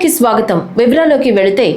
కి స్వాగతం. వివరాల్లోకి వెళితే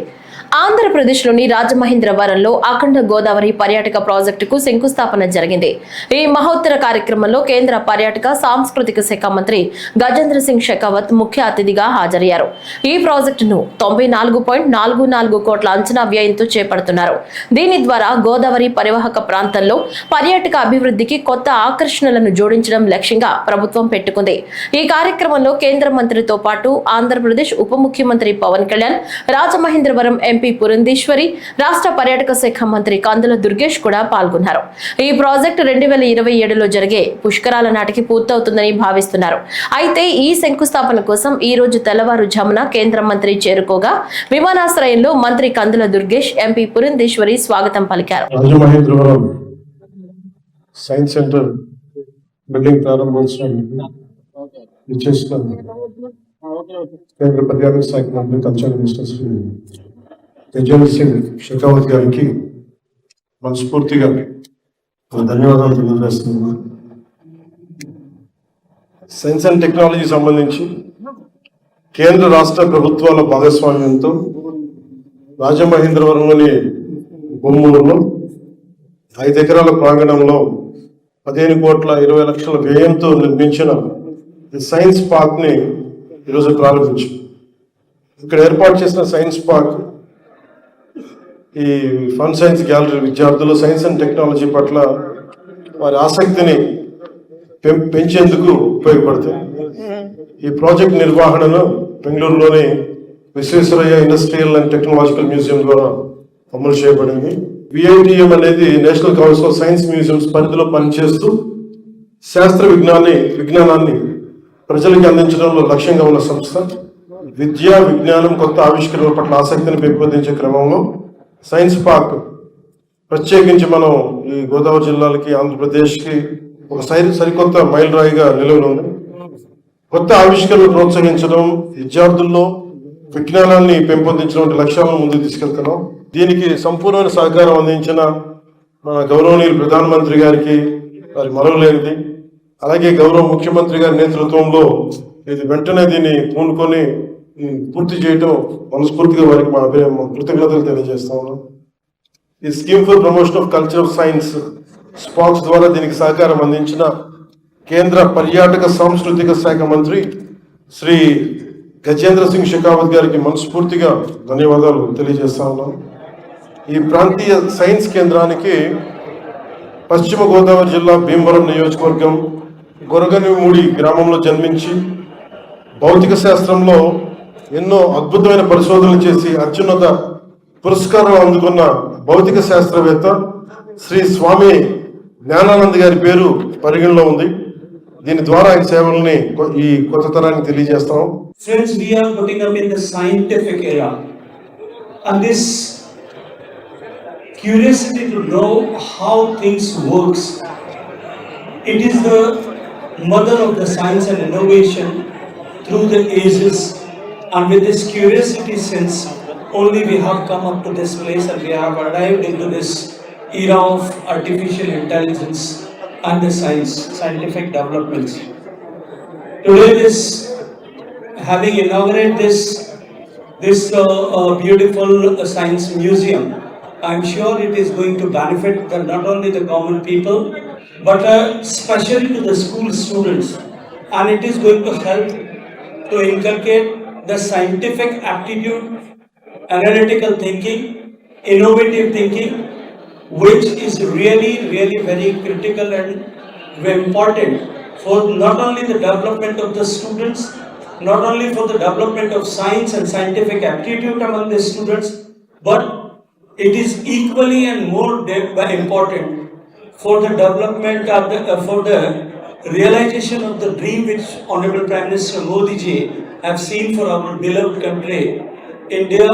ఆంధ్రప్రదేశ్లోని రాజమహేంద్రవరంలో అఖండ గోదావరి పర్యాటక ప్రాజెక్టుకు శంకుస్థాపన జరిగింది. ఈ మహోత్తర కార్యక్రమంలో కేంద్ర పర్యాటక సాంస్కృతిక శాఖ మంత్రి గజేంద్ర సింగ్ షెకావత్ ముఖ్య అతిథిగా హాజరయ్యారు. ఈ ప్రాజెక్టును 94.44 కోట్ల అంచనా వ్యయంతో చేపడుతున్నారు. దీని ద్వారా గోదావరి పరివాహక ప్రాంతంలో పర్యాటక అభివృద్ధికి కొత్త ఆకర్షణలను జోడించడం లక్ష్యంగా ప్రభుత్వం పెట్టుకుంది. ఈ కార్యక్రమంలో కేంద్ర మంత్రితో పాటు ఆంధ్రప్రదేశ్ ఉప ముఖ్యమంత్రి పవన్ కళ్యాణ్, రాజమహేంద్రవరం ఎంపీ పురంధేశ్వరి, రాష్ట్ర పర్యాటక శాఖ మంత్రి కందుల దుర్గేష్ కూడా పాల్గొన్నారు. ఈ ప్రాజెక్టు 2027లో జరిగే పుష్కరాల నాటికి పూర్తవుతుందని భావిస్తున్నారు. అయితే ఈ శంకుస్థాపన కోసం ఈ రోజు తెల్లవారుజామున కేంద్ర మంత్రి చేరుకోగా విమానాశ్రయంలో మంత్రి కందుల దుర్గేష్, ఎంపీ పురంధేశ్వరి స్వాగతం పలికారు. రాజమహేంద్రవరం సైన్స్ సెంటర్ బిల్డింగ్ ప్రారంభోత్సవానికి కేంద్ర పర్యాటక శాఖ మంత్రి కల్చరల్ మినిస్టర్ శ్రీ గజేంద్ర సింగ్ షెకావత్ గారికి మనస్ఫూర్తిగా ధన్యవాదాలు తెలియజేస్తున్నాను. సైన్స్ అండ్ టెక్నాలజీ సంబంధించి కేంద్ర రాష్ట్ర ప్రభుత్వాల భాగస్వామ్యంతో రాజమహేంద్రవరంలోని బొమ్మూరులో 5 ఎకరాల ప్రాంగణంలో 15,20,00,000 వ్యయంతో నిర్మించిన ఈ సైన్స్ పార్క్ ని ఈరోజు ప్రారంభించాం. ఇక్కడ ఏర్పాటు చేసిన సైన్స్ పార్క్ ఈ ఫన్ సైన్స్ గ్యాలరీ విద్యార్థులు సైన్స్ అండ్ టెక్నాలజీ పట్ల వారి ఆసక్తిని పెంచేందుకు ఉపయోగపడుతుంది. ఈ ప్రాజెక్ట్ నిర్వహణను బెంగళూరులోని Visvesvaraya industrial and technological museum ద్వారా అమలు చేయబడింది. విఐటిఎం అనేది national council of science museums పరిధిలో పనిచేస్తూ శాస్త్ర విజ్ఞానాన్ని ప్రజలకు అందించడంలో లక్ష్యంగా ఉన్న సంస్థ. విద్య, విజ్ఞానం, కొత్త ఆవిష్కరణల పట్ల ఆసక్తిని పెంపొందించే క్రమంలో సైన్స్ పార్క్ ప్రత్యేకించి మనం ఈ గోదావరి జిల్లాలకి, ఆంధ్రప్రదేశ్కి ఒక సరికొత్త మైలురాయిగా నిలవనుంది. కొత్త ఆవిష్కరణలు ప్రోత్సహించడం, విద్యార్థుల్లో విజ్ఞానాన్ని పెంపొందించడం వంటి లక్ష్యాలను ముందుకు తీసుకెళ్తున్నాం. దీనికి సంపూర్ణమైన సహకారం అందించిన మన గౌరవనీయులు ప్రధానమంత్రి గారికి వారి మరవలేనిది, అలాగే గౌరవ ముఖ్యమంత్రి గారి నేతృత్వంలో ఇది వెంటనే దీన్ని పూనుకొని పూర్తి చేయడం మనస్ఫూర్తిగా వారికి మా కృతజ్ఞతలు తెలియజేస్తా ఉన్నాం. ఈ scheme for promotion of culture of science స్పాక్స్ ద్వారా దీనికి సహకారం అందించిన కేంద్ర పర్యాటక సాంస్కృతిక శాఖ మంత్రి శ్రీ గజేంద్ర సింగ్ షెకావత్ గారికి మనస్ఫూర్తిగా ధన్యవాదాలు తెలియజేస్తా ఉన్నాం. ఈ ప్రాంతీయ సైన్స్ కేంద్రానికి పశ్చిమ గోదావరి జిల్లా భీమవరం నియోజకవర్గం గొరగనిమూడి గ్రామంలో జన్మించి భౌతిక శాస్త్రంలో ఎన్నో అద్భుతమైన పరిశోధనలు చేసి అత్యున్నత పురస్కారం అందుకున్న భౌతిక శాస్త్రవేత్త శ్రీ స్వామి జ్ఞానానంద్ గారి పేరు పరిగణలో ఉంది. దీని ద్వారా ఆయన సేవల్ని ఈ కొత్త తరానికి తెలియజేస్తాం. Friends, we are putting up in the scientific era, and this curiosity to know how things works, it is the mother of the science and innovation through the ages. And with this curiosity sense, only we have come up to this place and we have arrived into this era of artificial intelligence and the scientific developments. Today, having inaugurated this beautiful science museum, I am sure it is going to benefit not only the common people, but especially to the school students, and it is going to help to inculcate the scientific aptitude, analytical thinking, innovative thinking, which is really very critical and very important for not only the development of the students, not only for the development of science and scientific aptitude among the students, but it is equally and more important for the development of for the realization of the dream which Honorable Prime Minister Modi ji have seen for our beloved country, India,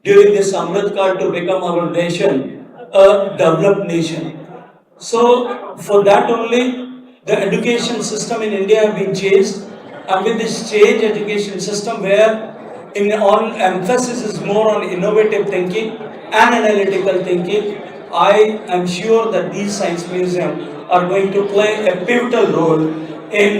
during this Amrit Kaal to become our nation a developed nation. So for that only the education system in India have been changed, and with this change education system where all emphasis is more on innovative thinking and analytical thinking, I am sure that these science museums are going to play a pivotal role in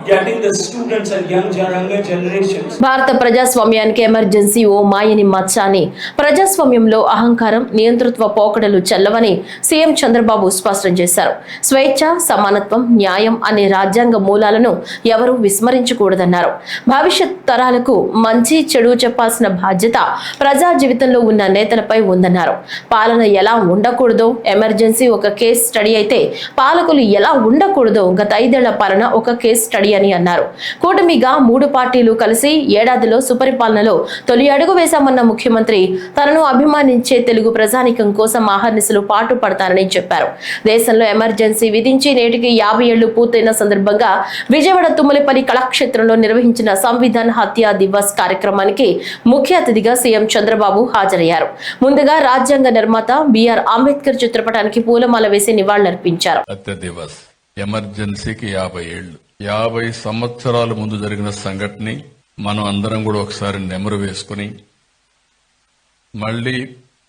getting the students and younger generations. భారత ప్రజాస్వామ్యానికి emergency ఓ మాయని మచ్చ అని, ప్రజాస్వామ్యంలో అహంకారం, నియంతృత్వ పోకడలు చెల్లవని CM Chandrababu స్పష్టం చేశారు. స్వేచ్ఛ, సమానత్వం, న్యాయం అనే రాజ్యాంగ మూలాలను ఎవరూ విస్మరించకూడదన్నారు. భవిష్యత్ తరాలకు మంచి చెడు చెప్పాల్సిన బాధ్యత ప్రజా జీవితంలో ఉన్న నేతలపై ఉందన్నారు. పాలన ఎలా ఉండకూడదో ఎమర్జెన్సీ ఒక కేస్ స్టడీ అయితే, పాలకులు ఎలా ఉండకూడదో గత 5 ఏళ్ల పాలన ఒక కేస్ స్టడీ అని అన్నారు. కూటమిగా 3 పార్టీలు కలిసి ఏడాదిలో సుపరిపాలనలో తొలి అడుగు వేశామన్న ముఖ్యమంత్రి తనను అభిమానించే తెలుగు ప్రజానికం కోసం ఆహర్నిశలు పాటు పడతారని చెప్పారు. దేశంలో ఎమర్జెన్సీ విధించి నేటికి 50 ఏళ్లు పూర్తయిన సందర్భంగా విజయవాడ తుమ్మలపల్లి కళాక్షేత్రంలో నిర్వహించిన సంవిధాన్ హత్యా దివస్ కార్యక్రమానికి ముఖ్య అతిథిగా సీఎం చంద్రబాబు హాజరయ్యారు. ముందుగా రాజ్యాంగ నిర్మాత బిఆర్ అంబేద్కర్ చిత్రపటానికి పూలమాల వేసి నివాళులర్పించారు. ఎమర్జెన్సీకి 50 ఏళ్లు, 50 సంవత్సరాల ముందు జరిగిన సంఘటన మనం అందరం కూడా ఒకసారి నెమరు వేసుకుని మళ్లీ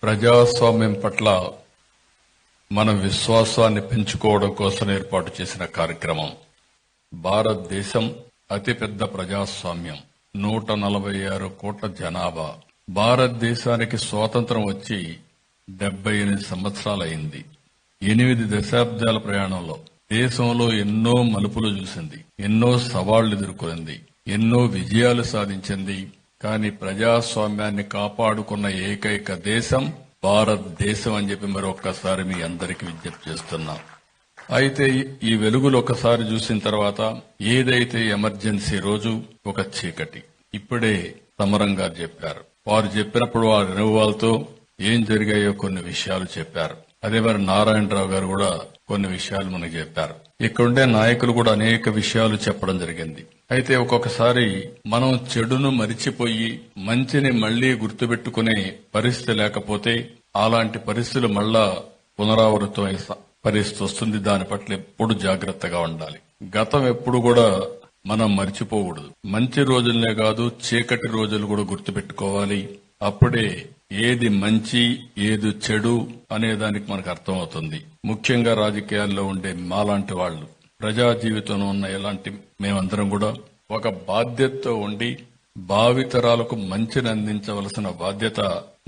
ప్రజాస్వామ్యం పట్ల మన విశ్వాసాన్ని పెంచుకోవడం కోసం ఏర్పాటు చేసిన కార్యక్రమం. భారతదేశం అతిపెద్ద ప్రజాస్వామ్యం, 146 కోట్ల జనాభా. భారతదేశానికి స్వాతంత్రం వచ్చి 78 సంవత్సరాలైంది. 8 దశాబ్దాల ప్రయాణంలో దేశంలో ఎన్నో మలుపులు చూసింది, ఎన్నో సవాళ్లు ఎదుర్కొంది, ఎన్నో విజయాలు సాధించింది. కానీ ప్రజాస్వామ్యాన్ని కాపాడుకున్న ఏకైక దేశం భారతదేశం అని చెప్పి మరొక్కసారి మీ అందరికీ విజ్ఞప్తి చేస్తున్నా. అయితే ఈ వెలుగులు ఒకసారి చూసిన తర్వాత ఏదైతే ఎమర్జెన్సీ రోజు ఒక చీకటి, ఇప్పుడే సమరం గారు చెప్పారు. వారు చెప్పినప్పుడు వారి అనుభవాలతో ఏం జరిగాయో కొన్ని విషయాలు చెప్పారు. అదే మరి నారాయణరావు గారు కూడా కొన్ని విషయాలు మనకు చెప్పారు. ఇక్కడుండే నాయకులు కూడా అనేక విషయాలు చెప్పడం జరిగింది. అయితే ఒక్కొక్కసారి మనం చెడును మరిచిపోయి మంచిని మళ్లీ గుర్తుపెట్టుకునే పరిస్థితి లేకపోతే అలాంటి పరిస్థితులు మళ్ళా పునరావృతం పరిస్థితి వస్తుంది. దాని పట్ల ఎప్పుడు జాగ్రత్తగా ఉండాలి. గతం ఎప్పుడు కూడా మనం మర్చిపోకూడదు. మంచి రోజులనే కాదు, చీకటి రోజులు కూడా గుర్తుపెట్టుకోవాలి. అప్పుడే ఏది మంచి ఏది చెడు అనే దానికి మనకు అర్థమవుతుంది. ముఖ్యంగా రాజకీయాల్లో ఉండే మాలాంటి వాళ్ళు, ప్రజా జీవితంలో ఉన్న ఇలాంటి మేమందరం కూడా ఒక బాధ్యతతో ఉండి భావితరాలకు మంచిని అందించవలసిన బాధ్యత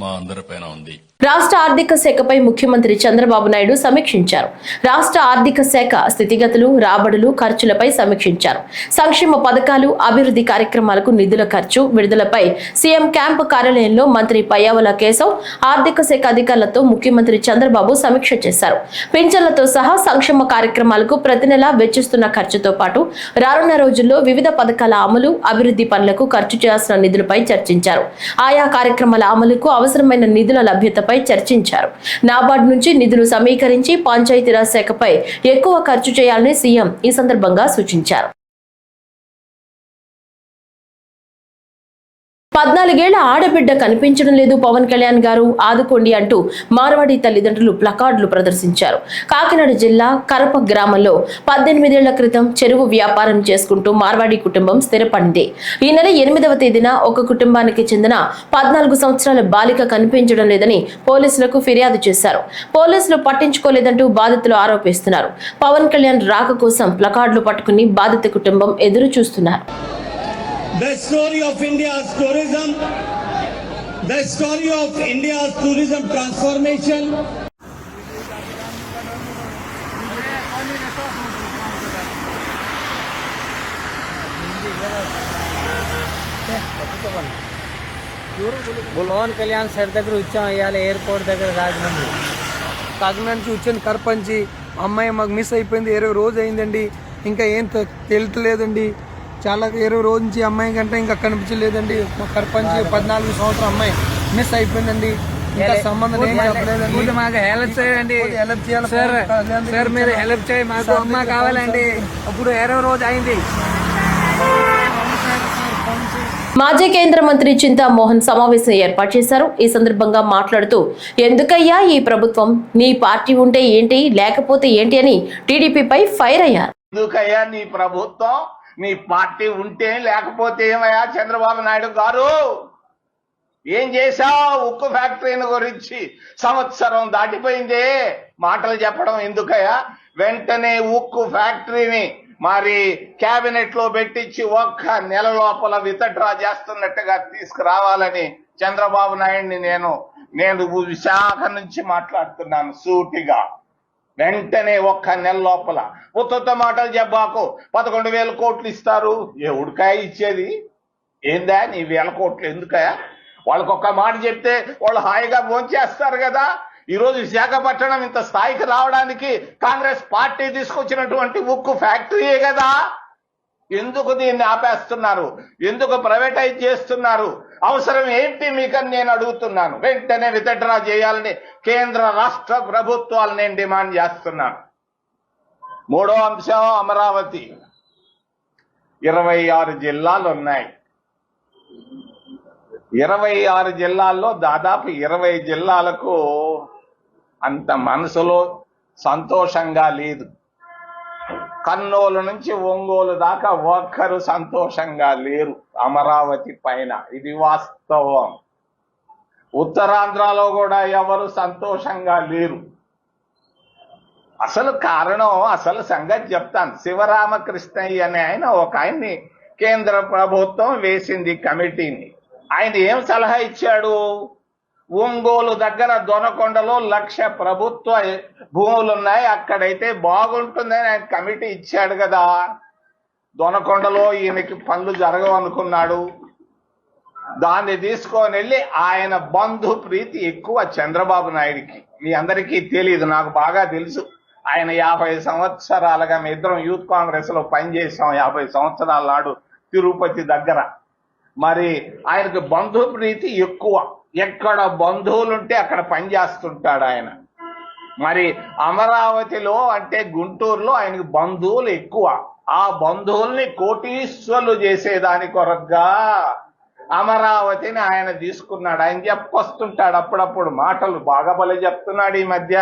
మా అందరిపైన ఉంది. రాష్ట్ర ఆర్థిక శాఖపై ముఖ్యమంత్రి చంద్రబాబు నాయుడు సమీక్షించారు. రాష్ట్ర ఆర్థిక శాఖ స్థితిగతులు, రాబడులు, ఖర్చులపై సమీక్షించారు. సంక్షేమ పథకాలు, అభివృద్ధి కార్యక్రమాలకు నిధుల ఖర్చు, విడుదలపై సీఎం క్యాంపు కార్యాలయంలో మంత్రి పయ్యావుల కేశవ్, ఆర్థిక శాఖ అధికారులతో ముఖ్యమంత్రి చంద్రబాబు సమీక్ష చేశారు. పింఛన్లతో సహా సంక్షేమ కార్యక్రమాలకు ప్రతి నెలా వెచ్చిస్తున్న ఖర్చుతో పాటు రానున్న రోజుల్లో వివిధ పథకాల అమలు, అభివృద్ధి పనులకు ఖర్చు చేయాల్సిన నిధులపై చర్చించారు. ఆయా కార్యక్రమాల అమలుకు అవసరమైన నిధుల లభ్యతపై చర్చించారు. నాబార్డు నుంచి నిధులు సమీకరించి పంచాయతీరాజ్ శాఖపై ఎక్కువ ఖర్చు చేయాలని సీఎం ఈ సందర్భంగా సూచించారు. 14 ఏళ్ల ఆడబిడ్డ కనిపించడం లేదు పవన్ కళ్యాణ్ గారు ఆదుకోండి అంటూ మార్వాడి తల్లిదండ్రులు ప్లకార్డులు ప్రదర్శించారు. కాకినాడ జిల్లా కరప గ్రామంలో 18 ఏళ్ల క్రితం చెరువు వ్యాపారం చేసుకుంటూ మార్వాడి కుటుంబం స్థిరపడింది. ఈ నెల 8వ తేదీన ఒక కుటుంబానికి చెందిన 14 సంవత్సరాల బాలిక కనిపించడం లేదని పోలీసులకు ఫిర్యాదు చేశారు. పోలీసులు పట్టించుకోలేదంటూ బాధితులు ఆరోపిస్తున్నారు. పవన్ కళ్యాణ్ రాక కోసం ప్లకార్డులు పట్టుకుని బాధిత కుటుంబం ఎదురు చూస్తున్నారు. The story of India's tourism, the story of India's tourism transformation. Pawan Kalyan sir దగ్గర వచ్చాం. ఇవాళ ఎయిర్పోర్ట్ దగ్గర రాజమండ్రి నుంచి వచ్చింది కరపంచి. అమ్మాయి మాకు మిస్ అయిపోయింది. 20 రోజు అయిందండి, ఇంకా ఏం తెలియట్లేదండి. చాలా 20 రోజు నుంచి అమ్మాయి కంటే ఇంకా కనిపించలేదండి. మా కరపంచి 14 సంవత్సరం అమ్మాయి మిస్ అయిపోయిందండి. ఇంకా సంబంధం ఏం చెప్పలేదండి. మాకు హెల్ప్ చేయండి, హెల్ప్ చేయాలి సార్. మీరు హెల్ప్ చేయండి, మాకు అమ్మ కావాలండి. అప్పుడు 20 రోజు అయింది. మాజీ కేంద్ర మంత్రి చింతామోహన్ సమావేశం ఏర్పాటు చేశారు. ఈ సందర్భంగా మాట్లాడుతూ ఎందుకయ్యా ఈ ప్రభుత్వం, నీ పార్టీ ఉంటే ఏంటి లేకపోతే ఏంటి అని టీడీపీపై ఫైర్ అయ్యారు. ఎందుకయ్యా నీ ప్రభుత్వం, నీ పార్టీ ఉంటే లేకపోతే ఏమయ్యా చంద్రబాబు నాయుడు గారు? ఏం చేశావు? ఉక్కు ఫ్యాక్టరీని గురించి సంవత్సరం దాటిపోయిందే, మాటలు చెప్పడం ఎందుకయ్యా? వెంటనే ఉక్కు ఫ్యాక్టరీని మరి కేబినెట్ లో పెట్టించి ఒక్క నెల లోపల విత్డ్రా చేస్తున్నట్టుగా తీసుకురావాలని చంద్రబాబు నాయుడిని నేను విశాఖ నుంచి మాట్లాడుతున్నాను సూటిగా. వెంటనే ఒక్క నెల లోపల ఉత్త మాటలు చెప్పాకు. 11,000 కోట్లు ఇస్తారు. ఉడికాయ ఇచ్చేది ఏందా? నీ 1,000 కోట్లు ఎందుకయా? వాళ్ళకు ఒక్క మాట చెప్తే వాళ్ళు హాయిగా భోంచేస్తారు కదా. ఈరోజు విశాఖపట్నం ఇంత స్థాయికి రావడానికి కాంగ్రెస్ పార్టీ తీసుకొచ్చినటువంటి ఉక్కు ఫ్యాక్టరీయే కదా. ఎందుకు దీన్ని ఆపేస్తున్నారు? ఎందుకు ప్రైవేటైజ్ చేస్తున్నారు? అవసరం ఏంటి మీకని నేను అడుగుతున్నాను. వెంటనే విత్డ్రా చేయాలని కేంద్ర రాష్ట్ర ప్రభుత్వాలు నేను డిమాండ్ చేస్తున్నాను. మూడో అంశం అమరావతి. 26 జిల్లాలు ఉన్నాయి. 26 జిల్లాల్లో దాదాపు 20 జిల్లాలకు అంత మనసులో సంతోషంగా లేదు. కర్నూలు నుంచి ఒంగోలు దాకా ఒక్కరు సంతోషంగా లేరు అమరావతి పైన. ఇది వాస్తవం. ఉత్తరాంధ్రలో కూడా ఎవరు సంతోషంగా లేరు. అసలు కారణం, అసలు సంగతి చెప్తాను. శివరామకృష్ణయ్య అనే ఆయన్ని కేంద్ర ప్రభుత్వం వేసింది కమిటీని. ఆయన ఏం సలహా ఇచ్చాడు? ఒంగోలు దగ్గర దొనకొండలో 1,00,000 ప్రభుత్వ భూములున్నాయి, అక్కడైతే బాగుంటుందని ఆయన కమిటీ ఇచ్చాడు కదా. దొనకొండలో ఈయనకి పనులు జరగవనుకున్నాడు. దాన్ని తీసుకొని వెళ్ళి ఆయన బంధు ప్రీతి ఎక్కువ చంద్రబాబు నాయుడికి. మీ అందరికీ తెలియదు, నాకు బాగా తెలుసు. ఆయన 50 సంవత్సరాలుగా మీ ఇద్దరం యూత్ కాంగ్రెస్ లో పనిచేసాం. 50 సంవత్సరాల నాడు తిరుపతి దగ్గర. మరి ఆయనకు బంధు ప్రీతి ఎక్కువ. ఎక్కడ బంధువులుంటే అక్కడ పనిచేస్తుంటాడు ఆయన. మరి అమరావతిలో అంటే గుంటూరులో ఆయనకు బంధువులు ఎక్కువ. ఆ బంధువుల్ని కోటీశ్వరులు చేసేదాని కొరగా అమరావతిని ఆయన తీసుకున్నాడు. ఆయన చెప్పుకొస్తుంటాడు అప్పుడప్పుడు మాటలు, బాగా బలి చెప్తున్నాడు ఈ మధ్య.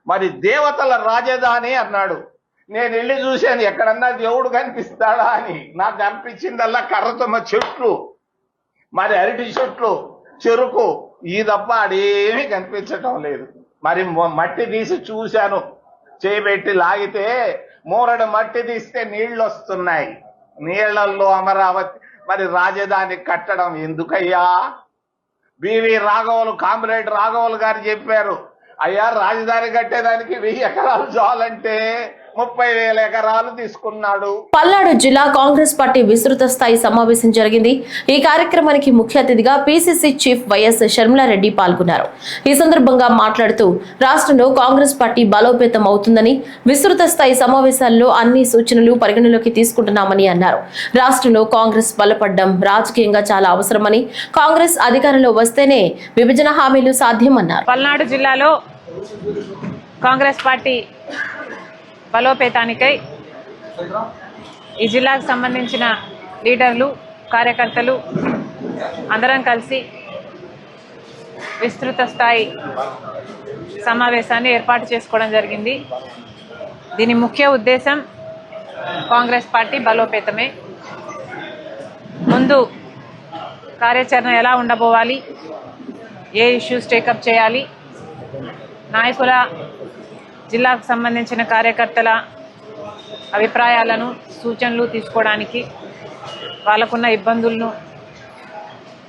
మరి దేవతల రాజధాని అన్నాడు. నేను వెళ్ళి చూశాను, ఎక్కడన్నా దేవుడు కనిపిస్తాడా అని. నాకు కనిపించిందల్లా కర్రతమ్మ చెట్లు, మరి అరటి చెట్లు, చెరుకు, ఈ తప్ప అడేమీ కనిపించటం లేదు. మరి మట్టి తీసి చూశాను, చేయబెట్టి లాగితే మూరడు మట్టి తీస్తే నీళ్లు వస్తున్నాయి. నీళ్లలో అమరావతి మరి రాజధాని కట్టడం ఎందుకయ్యా? బివి రాఘవులు, కామ్రేడ్ రాఘవులు గారు చెప్పారు, అయ్యా రాజధాని కట్టేదానికి 1000 ఎకరాలు చాలంటే 30,000 ఎకరాలు తీసుకున్నాడు. పల్నాడు జిల్లా కాంగ్రెస్ పార్టీ విస్తృత స్థాయి సమావేశం జరిగింది. ఈ కార్యక్రమానికి ముఖ్య అతిథిగా పిసిసి చీఫ్ వైఎస్ షర్మిలారెడ్డి పాల్గొన్నారు. ఈ సందర్భంగా మాట్లాడుతూ రాష్ట్రంలో కాంగ్రెస్ పార్టీ బలోపేతం అవుతుందని, విస్తృత స్థాయి సమావేశాల్లో అన్ని సూచనలు పరిగణలోకి తీసుకుంటున్నామని అన్నారు. రాష్ట్రంలో కాంగ్రెస్ బలపడడం రాజకీయంగా చాలా అవసరమని, కాంగ్రెస్ అధికారంలో వస్తేనే విభజన హామీలు సాధ్యమన్నారు. పల్నాడు జిల్లాలో కాంగ్రెస్ పార్టీ బలోపేతానికై ఈ జిల్లాకు సంబంధించిన లీడర్లు, కార్యకర్తలు అందరం కలిసి విస్తృత స్థాయి సమావేశాన్ని ఏర్పాటు చేసుకోవడం జరిగింది. దీని ముఖ్య ఉద్దేశం కాంగ్రెస్ పార్టీ బలోపేతమే. ముందు కార్యాచరణ ఎలా ఉండబోవాలి, ఏ ఇష్యూస్ టేకప్ చేయాలి, నాయకుల, జిల్లాకు సంబంధించిన కార్యకర్తల అభిప్రాయాలను, సూచనలు తీసుకోవడానికి, వాళ్ళకున్న ఇబ్బందులను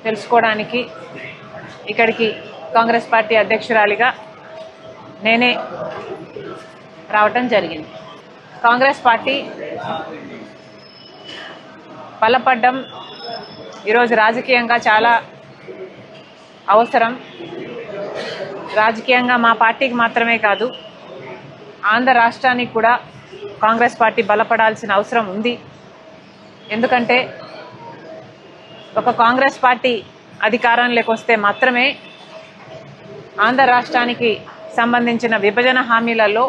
తెలుసుకోవడానికి ఇక్కడికి కాంగ్రెస్ పార్టీ అధ్యక్షురాలిగా నేనే రావటం జరిగింది. కాంగ్రెస్ పార్టీ బలపడడం ఈరోజు రాజకీయంగా చాలా అవసరం. రాజకీయంగా మా పార్టీకి మాత్రమే కాదు, ఆంధ్ర రాష్ట్రానికి కూడా కాంగ్రెస్ పార్టీ బలపడాల్సిన అవసరం ఉంది. ఎందుకంటే ఒక కాంగ్రెస్ పార్టీ అధికారంలోకి వస్తే మాత్రమే ఆంధ్ర రాష్ట్రానికి సంబంధించిన విభజన హామీలలో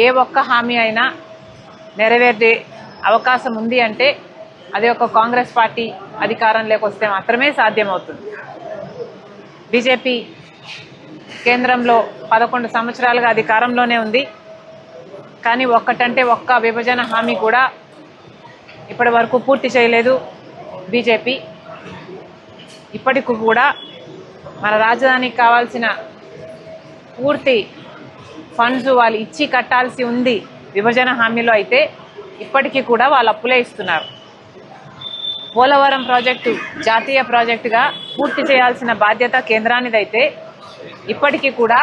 ఏ ఒక్క హామీ అయినా నెరవేరే అవకాశం ఉంది అంటే అది ఒక కాంగ్రెస్ పార్టీ అధికారంలోకి వస్తే మాత్రమే సాధ్యమవుతుంది. బీజేపీ కేంద్రంలో 11 సంవత్సరాలుగా అధికారంలోనే ఉంది. కానీ ఒక్కటంటే ఒక్క విభజన హామీ కూడా ఇప్పటి వరకు పూర్తి చేయలేదు బీజేపీ. ఇప్పటికి కూడా మన రాజధానికి కావాల్సిన పూర్తి ఫండ్స్ వాళ్ళు ఇచ్చి కట్టాల్సి ఉంది విభజన హామీలో. అయితే ఇప్పటికీ కూడా వాళ్ళ అప్పులే ఇస్తున్నారు. పోలవరం ప్రాజెక్టు జాతీయ ప్రాజెక్టుగా పూర్తి చేయాల్సిన బాధ్యత కేంద్రానిదైతే ఇప్పటికీ కూడా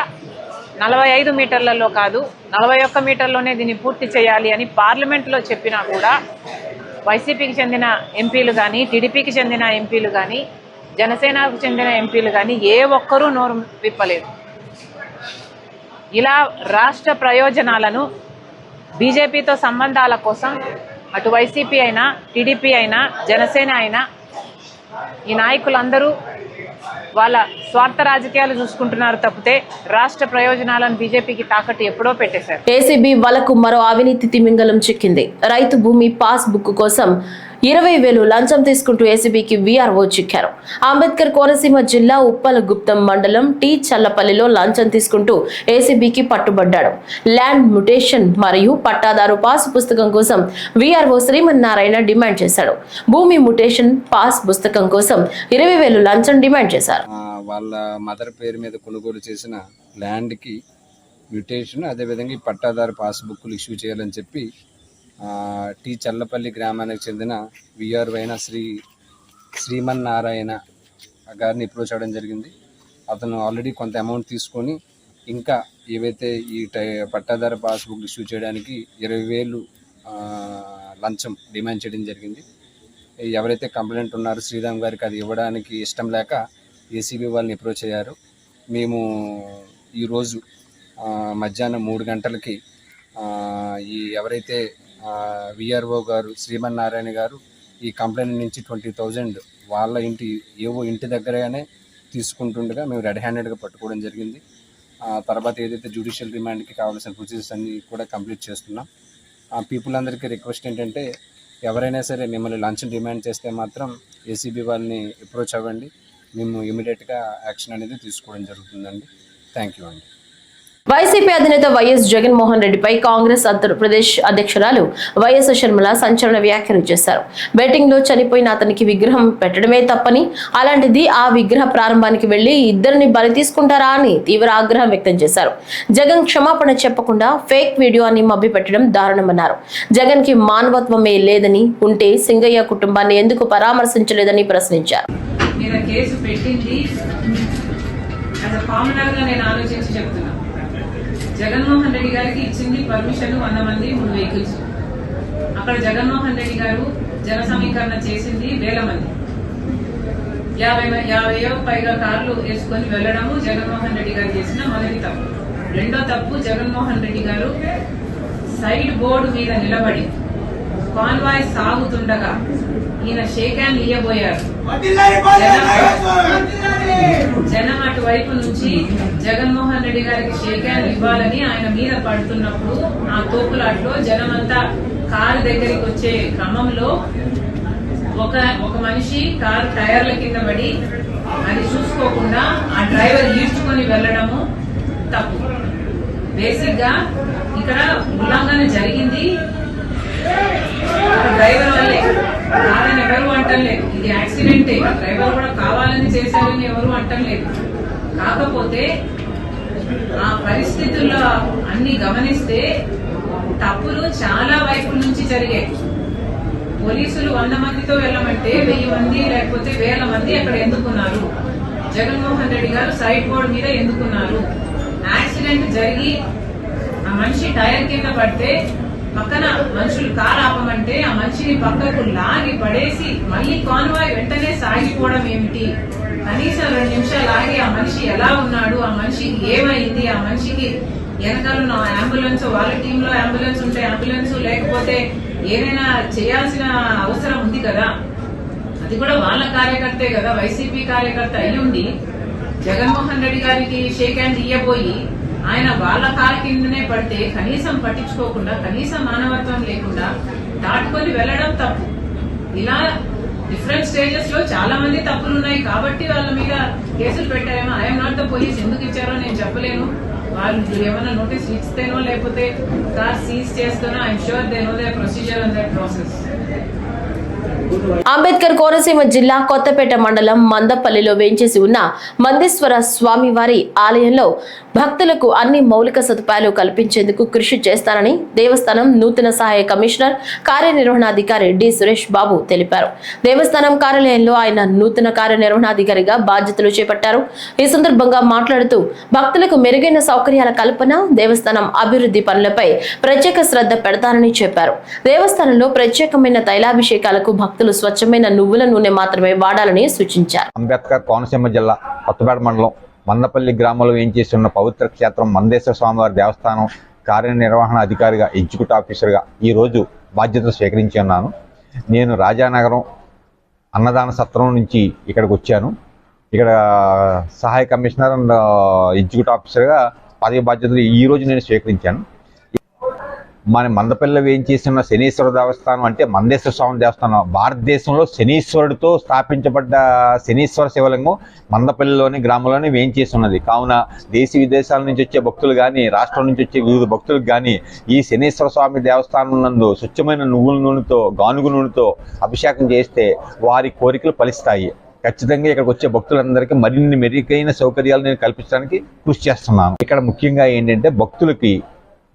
45 మీటర్లలో కాదు 41 మీటర్లోనే దీన్ని పూర్తి చేయాలి అని పార్లమెంట్లో చెప్పినా కూడా వైసీపీకి చెందిన ఎంపీలు కానీ, టీడీపీకి చెందిన ఎంపీలు కానీ, జనసేనకు చెందిన ఎంపీలు కానీ ఏ ఒక్కరూ నోరు విప్పలేదు. ఇలా రాష్ట్ర ప్రయోజనాలను బీజేపీతో సంబంధాల కోసం అటు వైసీపీ అయినా, టీడీపీ అయినా, జనసేన అయినా ఈ నాయకులందరూ వాళ్ళ స్వార్థ రాజకీయాలు చూసుకుంటున్నారు తప్పితే రాష్ట్ర ప్రయోజనాలను బీజేపీకి తాకట్టు ఎప్పుడో పెట్టేశారు. ఏసీబీ వలకు మరో అవినీతి తిమింగలం చిక్కింది. రైతు భూమి పాస్ బుక్ కోసం 20,000 లంచం తీసుకుంటూ ఏసీబీకి వీఆర్ఓ చిక్కారు. అంబేద్కర్ కోనసీమ జిల్లా ఉప్పలగుప్తం మండలం టీ చల్లపల్లిలో లంచం తీసుకుంటూ ఏసీబీకి పట్టుబడ్డాడు. ల్యాండ్ మ్యుటేషన్ మరియు పట్టాదారు పాస్ పుస్తకం కోసం వీఆర్ఓ శ్రీమన్నారాయణ డిమాండ్ చేశాడు. భూమి మ్యుటేషన్ పాస్ పుస్తకం కోసం 20,000 లంచం డిమాండ్ చేశారు. వాళ్ళ మదర్ పేరు మీద కొనుగోలు చేసిన ల్యాండ్కి మ్యుటేషన్, అదేవిధంగా పట్టాదారు పాస్బుక్లు ఇష్యూ చేయాలని చెప్పి టీ చల్లపల్లి గ్రామానికి చెందిన వీఆర్ఓ అయిన శ్రీమన్నారాయణ గారిని అప్రోచ్ అవ్వడం జరిగింది. అతను ఆల్రెడీ కొంత అమౌంట్ తీసుకొని ఇంకా ఏవైతే ఈ పట్టాదారు పాస్బుక్ ఇష్యూ చేయడానికి 20,000 లంచం డిమాండ్ చేయడం జరిగింది. ఎవరైతే కంప్లైంట్ ఉన్నారో శ్రీరామ్ గారికి అది ఇవ్వడానికి ఇష్టం లేక ఏసీబీ వాళ్ళని అప్రోచ్ అయ్యారు. మేము ఈరోజు మధ్యాహ్నం 3 గంటలకి ఈ ఎవరైతే వీఆర్ఓ గారు శ్రీమన్నారాయణ గారు ఈ కంప్లైంట్ నుంచి 20,000 వాళ్ళ ఇంటి దగ్గరగానే తీసుకుంటుండగా మేము రెడ్ హ్యాండెడ్గా పట్టుకోవడం జరిగింది. తర్వాత ఏదైతే జ్యుడిషియల్ రిమాండ్కి కావాల్సిన ప్రొసీజర్స్ అన్ని కూడా కంప్లీట్ చేస్తున్నాం. పీపుల్ అందరికీ రిక్వెస్ట్ ఏంటంటే ఎవరైనా సరే మిమ్మల్ని లంచం డిమాండ్ చేస్తే మాత్రం ఏసీబీ వాళ్ళని అప్రోచ్ అవ్వండి. మేము ఇమీడియట్గా యాక్షన్ అనేది తీసుకోవడం జరుగుతుందండి. థ్యాంక్ యూ అండి. వైసీపీ అధినేత వైఎస్ జగన్మోహన్ రెడ్డిపై కాంగ్రెస్ ఆంధ్రప్రదేశ్ అధ్యక్షురాలు వైఎస్ షర్మిల సంచలన వ్యాఖ్యలు చేశారు. బెట్టింగ్ లో చనిపోయిన అతనికి విగ్రహం పెట్టడమే తప్పని, అలాంటిది ఆ విగ్రహ ప్రారంభానికి వెళ్లి ఇద్దరిని బలి తీసుకుంటారా అని తీవ్ర ఆగ్రహం వ్యక్తం చేశారు. జగన్ క్షమాపణ చెప్పకుండా ఫేక్ వీడియో అని మభ్యపెట్టడం దారుణమన్నారు. జగన్ కి మానవత్వమే లేదని, ఉంటే సింగయ్య కుటుంబాన్ని ఎందుకు పరామర్శించలేదని ప్రశ్నించారు. జగన్మోహన్ రెడ్డి గారికి ఇచ్చింది పర్మిషన్ 100 మంది 3 వెహికల్స్. అక్కడ జగన్మోహన్ రెడ్డి గారు జన సమీకరణ చేసింది 1,000 మంది. 50 పైగా కార్లు వేసుకొని వెళ్లడము జగన్మోహన్ రెడ్డి గారు చేసిన మొదటి తప్పు. రెండో తప్పు, జగన్మోహన్ రెడ్డి గారు సైడ్ బోర్డు మీద నిలబడి కాన్వాయ్ సాగుతుండగా ఈయన షేక్ హ్యాండ్ ఇయ్యబోయారు. జనం అటువైపు నుంచి జగన్మోహన్ రెడ్డి గారికి షేక్ హ్యాండ్ ఇవ్వాలని ఆయన మీద పడుతున్నప్పుడు ఆ తోపులాట్లో జనమంతా కారు దగ్గరికి వచ్చే క్రమంలో ఒక మనిషి కారు టైర్ల కింద పడి అది చూసుకోకుండా ఆ డ్రైవర్ ఈడ్చుకొని వెళ్లడము తప్పు. బేసిక్ గా ఇక్కడ ఉల్లంఘన జరిగింది డ్రైవర్ వల్లే, కాదని ఎవరు అంటలేదు. ఇది యాక్సిడెంటే, డ్రైవర్ కూడా కావాలని చేశారని ఎవరు అంటలేదు. కాకపోతే ఆ పరిస్థితుల్లో అన్ని గమనిస్తే తప్పులు చాలా వైపుల నుంచి జరిగాయి. పోలీసులు 100 మందితో వెళ్ళమంటే 1000 మంది లేకపోతే 1000 మంది అక్కడ ఎందుకున్నారు? జగన్మోహన్ రెడ్డి గారు సైడ్ బోర్డు మీద ఎందుకున్నారు? యాక్సిడెంట్ జరిగి ఆ మనిషి టైర్ కింద పడితే పక్కన మనుషులు కారు ఆపమంటే ఆ మనిషిని పక్కకు లాగి పడేసి మళ్ళీ కాన్వాయ్ వెంటనే సాగిపోవడం ఏమిటి? కనీసం 2 నిమిషాలు ఆగి ఆ మనిషి ఎలా ఉన్నాడు, ఆ మనిషికి ఏమైంది, ఆ మనిషికి వెనకాల అంబులెన్స్, వాళ్ళ టీంలో అంబులెన్స్ ఉంటే అంబులెన్స్, లేకపోతే ఏదైనా చేయాల్సిన అవసరం ఉంది కదా. అది కూడా వాళ్ళ కార్యకర్తే కదా, వైసీపీ కార్యకర్త అయ్యుండి జగన్మోహన్ రెడ్డి గారికి షేక్ హ్యాండ్ ఇయ్యబోయి ఆయన వాళ్ళ కాలు కిందనే పడితే కనీసం పట్టించుకోకుండా, కనీసం మానవత్వం లేకుండా దాటుకొని వెళ్లడం తప్పు. ఇలా డిఫరెంట్ స్టేజెస్ లో చాలా మంది తప్పులు ఉన్నాయి కాబట్టి వాళ్ళ మీద కేసులు పెట్టారేమో. ఐఎమ్ నాట్ ద పోలీస్, ఎందుకు ఇచ్చారో నేను చెప్పలేను. వాళ్ళు ఏమైనా నోటీస్ ఇస్తేనో లేకపోతే కార్ సీజ్ చేస్తేనో I'm sure they know the procedure and the process. Ambedkar Konaseema జిల్లా కొత్తపేట మండలం మందపల్లిలో వేంచేసి ఉన్న మందేశ్వర స్వామివారి ఆలయంలో భక్తులకు అన్ని మౌలిక సదుపాయాలు కల్పించేందుకు కృషి చేస్తానని దేవస్థానం నూతన సహాయ కమిషనర్ కార్యనిర్వహణాధికారి డి సురేష్ బాబు తెలిపారు. దేవస్థానం కార్యాలయంలో ఆయన నూతన కార్యనిర్వహణాధికారిగా బాధ్యతలు చేపట్టారు. ఈ సందర్భంగా మాట్లాడుతూ భక్తులకు మెరుగైన సౌకర్యాల కల్పన, దేవస్థానం అభివృద్ధి పనులపై ప్రత్యేక శ్రద్ధ పెడతానని చెప్పారు. దేవస్థానంలో ప్రత్యేకమైన తైలాభిషేకాలకు భక్తులు స్వచ్ఛమైన నువ్వుల నూనె మాత్రమే వాడాలని సూచించారు. అంబేద్కర్ కోనసీమ జిల్లా కొత్తపేట మండలం మందపల్లి గ్రామంలో వేంచేస్తున్న పవిత్ర క్షేత్రం మందేశ్వర స్వామివారి దేవస్థానం కార్యనిర్వహణ అధికారిగా ఎగ్జిక్యూటివ్ ఆఫీసర్గా ఈరోజు బాధ్యతలు స్వీకరించి ఉన్నాను. నేను రాజానగరం అన్నదాన సత్రం నుంచి ఇక్కడికి వచ్చాను. ఇక్కడ సహాయ కమిషనర్ అండ్ ఎగ్జిక్యూటివ్ ఆఫీసర్గా పదవి బాధ్యతలు ఈరోజు నేను స్వీకరించాను. మన మందపల్లిలో వేయించేసిన శనీశ్వర దేవస్థానం అంటే మందేశ్వర స్వామి దేవస్థానం భారతదేశంలో శనీశ్వరుడితో స్థాపించబడ్డ శనీశ్వర శివలింగం మందపల్లిలోని గ్రామంలోనే వేయించేసి ఉన్నది. కావున దేశ విదేశాల నుంచి వచ్చే భక్తులు కానీ రాష్ట్రం నుంచి వచ్చే వివిధ భక్తులకు కానీ ఈ శనీశ్వర స్వామి దేవస్థానం నందు స్వచ్ఛమైన నువ్వుల నూనెతో గానుగు నూనెతో అభిషేకం చేస్తే వారి కోరికలు ఫలిస్తాయి. ఖచ్చితంగా ఇక్కడికి వచ్చే భక్తులందరికీ మరిన్ని మెరుగైన సౌకర్యాలు నేను కల్పించడానికి కృషి చేస్తున్నాను. ఇక్కడ ముఖ్యంగా ఏంటంటే భక్తులకి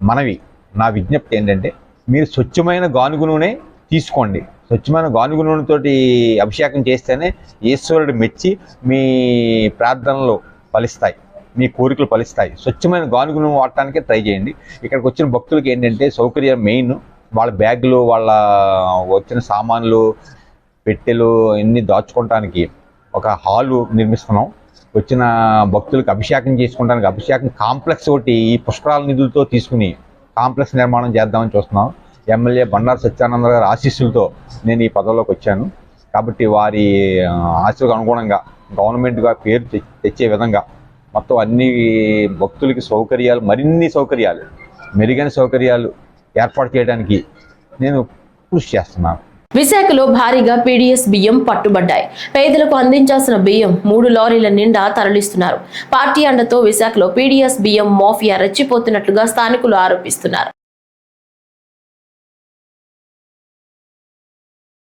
మనవి, నా విజ్ఞప్తి ఏంటంటే మీరు స్వచ్ఛమైన గానుగు నూనె తీసుకోండి. స్వచ్ఛమైన గానుగు నూనెతోటి అభిషేకం చేస్తేనే ఈశ్వరుడు మెచ్చి మీ ప్రార్థనలు ఫలిస్తాయి, మీ కోరికలు ఫలిస్తాయి. స్వచ్ఛమైన గానుగు నూనె వాడటానికే ట్రై చేయండి. ఇక్కడికి వచ్చిన భక్తులకి ఏంటంటే సౌకర్యం మెయిన్. వాళ్ళ బ్యాగులు, వాళ్ళ వచ్చిన సామాన్లు, పెట్టెలు అన్నీ దాచుకోవటానికి ఒక హాలు నిర్మిస్తున్నాం. వచ్చిన భక్తులకు అభిషేకం చేసుకోవడానికి అభిషేకం కాంప్లెక్స్ ఒకటి ఈ పుష్కరాల నిధులతో తీసుకుని కాంప్లెక్స్ నిర్మాణం చేద్దామని చూస్తున్నాం. ఎమ్మెల్యే బండారు సత్యానంద గారి ఆశీస్సులతో నేను ఈ పదవిలోకి వచ్చాను. కాబట్టి వారి ఆశలకు అనుగుణంగా గవర్నమెంట్గా పేరు తెచ్చే విధంగా మొత్తం అన్ని భక్తులకి సౌకర్యాలు, మరిన్ని సౌకర్యాలు, మెరుగైన సౌకర్యాలు ఏర్పాటు చేయడానికి నేను కృషి చేస్తున్నాను. విశాఖలో భారీగా పీడీఎస్ బియ్యం పట్టుబడ్డాయి. పేదలకు అందించాల్సిన బియ్యం 3 లారీల నిండా తరలిస్తున్నారు. పార్టీ అండతో విశాఖలో పీడీఎస్ బియ్యం మాఫియా రెచ్చిపోతున్నట్లుగా స్థానికులు ఆరోపిస్తున్నారు.